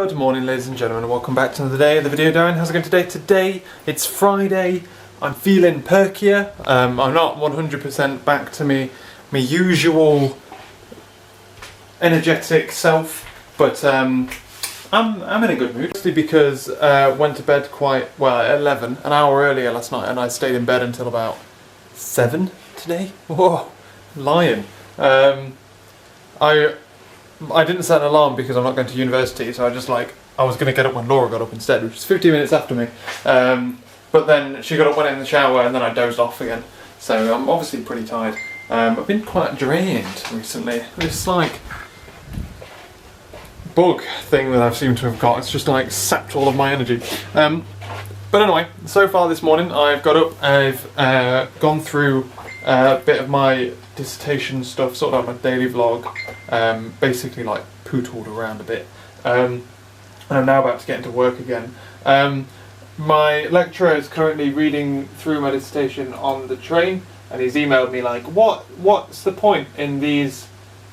Good morning, ladies and gentlemen, and welcome back to another day of the video. Darren, how's it going today? Today, it's Friday. I'm feeling perkier. I'm not 100% back to me usual energetic self, but I'm in a good mood. Mostly because went to bed quite well at 11, an hour earlier last night, and I stayed in bed until about 7 today. Whoa, lying. I didn't set an alarm because I'm not going to university, so I was going to get up when Laura got up instead, which is 15 minutes after me. But then she got up, went in the shower, and then I dozed off again. So I'm obviously pretty tired. I've been quite drained recently. This bug thing that I've seemed to have got, it's just sapped all of my energy. But anyway, so far this morning I've got up, I've gone through a bit of my dissertation stuff, sorted out my daily vlog, basically pootled around a bit, and I'm now about to get into work again. My lecturer is currently reading through my dissertation on the train, and he's emailed me what's the point in these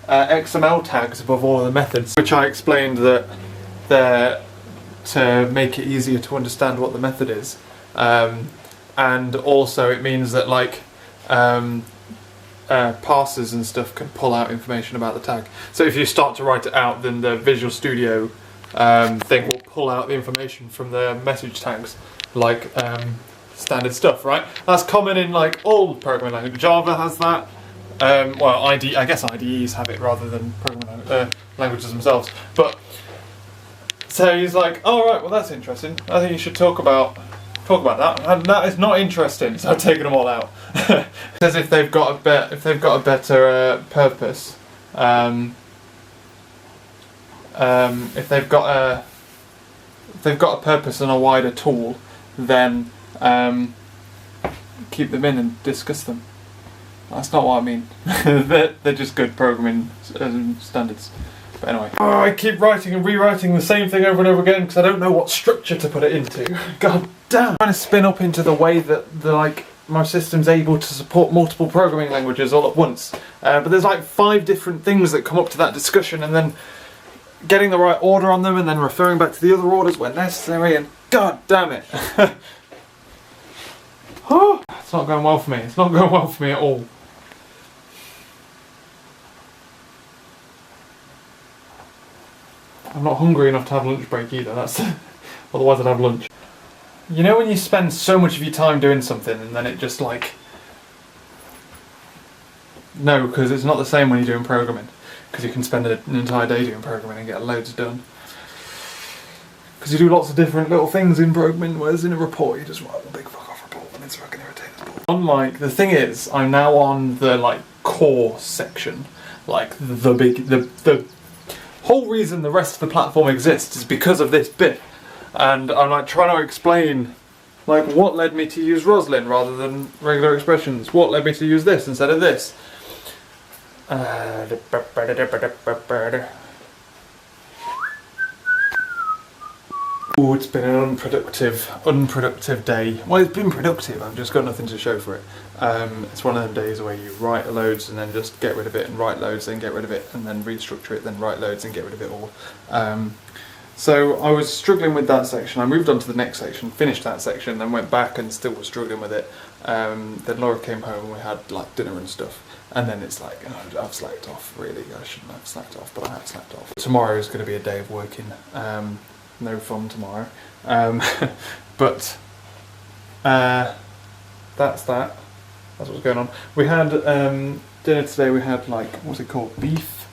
XML tags above all of the methods, which I explained that they're to make it easier to understand what the method is, and also it means that parsers and stuff can pull out information about the tag. So if you start to write it out, then the Visual Studio thing will pull out the information from the message tags, standard stuff, right? That's common in all programming languages. Java has that. Well, I guess IDEs have it rather than programming languages themselves. But so he's like, "Oh right, well that's interesting. I think you should talk about that." And that is not interesting, so I've taken them all out. It says if they've got a better purpose, if they've got a purpose and a wider tool, then keep them in and discuss them. That's not what I mean. they're just good programming standards. But anyway, I keep writing and rewriting the same thing over and over again because I don't know what structure to put it into. God damn! I'm trying to spin up into the way that my system's able to support multiple programming languages all at once. But there's 5 different things that come up to that discussion, and then getting the right order on them, and then referring back to the other orders when necessary, and god damn it! It's not going well for me. It's not going well for me at all. I'm not hungry enough to have lunch break either. Otherwise I'd have lunch. You know when you spend so much of your time doing something and then it just no, because it's not the same when you're doing programming. Because you can spend an entire day doing programming and get loads done. Because you do lots of different little things in programming, whereas in a report you just write a big fuck off report and it's fucking irritating. The thing is, I'm now on the core section. The whole reason the rest of the platform exists is because of this bit. And I'm trying to explain what led me to use Roslyn rather than regular expressions. What led me to use this instead of this? Oh, it's been an unproductive day. Well, it's been productive, I've just got nothing to show for it. It's one of them days where you write loads and then just get rid of it, and write loads, then get rid of it, and then restructure it, then write loads and get rid of it all. So I was struggling with that section. I moved on to the next section, finished that section, then went back and still was struggling with it. Then Laura came home and we had dinner and stuff. And then it's I've slacked off, really. I shouldn't have slacked off, but I have slacked off. Tomorrow is going to be a day of working. No fun tomorrow. But that's that. That's what's going on. We had dinner today. We had what's it called? Beef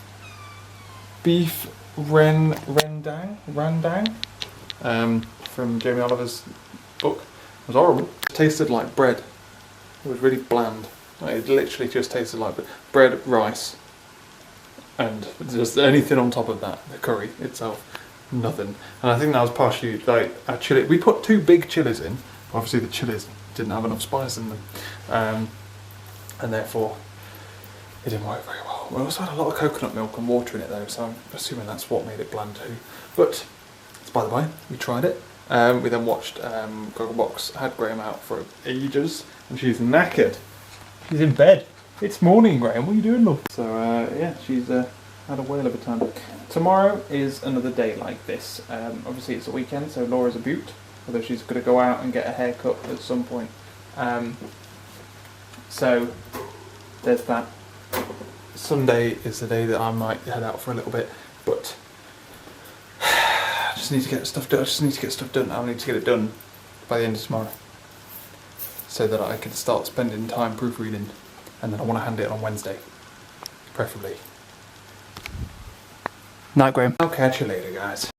rendang from Jamie Oliver's book. It was horrible. It tasted like bread. It was really bland. It literally just tasted like bread, rice, and just anything on top of that. The curry itself, nothing. And I think that was partially our chili. We put 2 big chilies in. Obviously the chilies didn't have enough spice in them, and therefore it didn't work very well. We also had a lot of coconut milk and water in it though, so I'm assuming that's what made it bland too. But by the way, we tried it. We then watched Gogglebox had Graham out for ages, and she's knackered. She's in bed. It's morning, Graham. What are you doing, love? So yeah, she's had a whale of a time. Tomorrow is another day like this. Obviously it's a weekend, so Laura's a beaut, although she's going to go out and get a haircut at some point. So there's that. Sunday is the day that I might head out for a little bit, but I just need to get stuff done. I need to get it done by the end of tomorrow, so that I can start spending time proofreading, and then I want to hand it on Wednesday, preferably. Night, Graham. I'll catch you later, guys.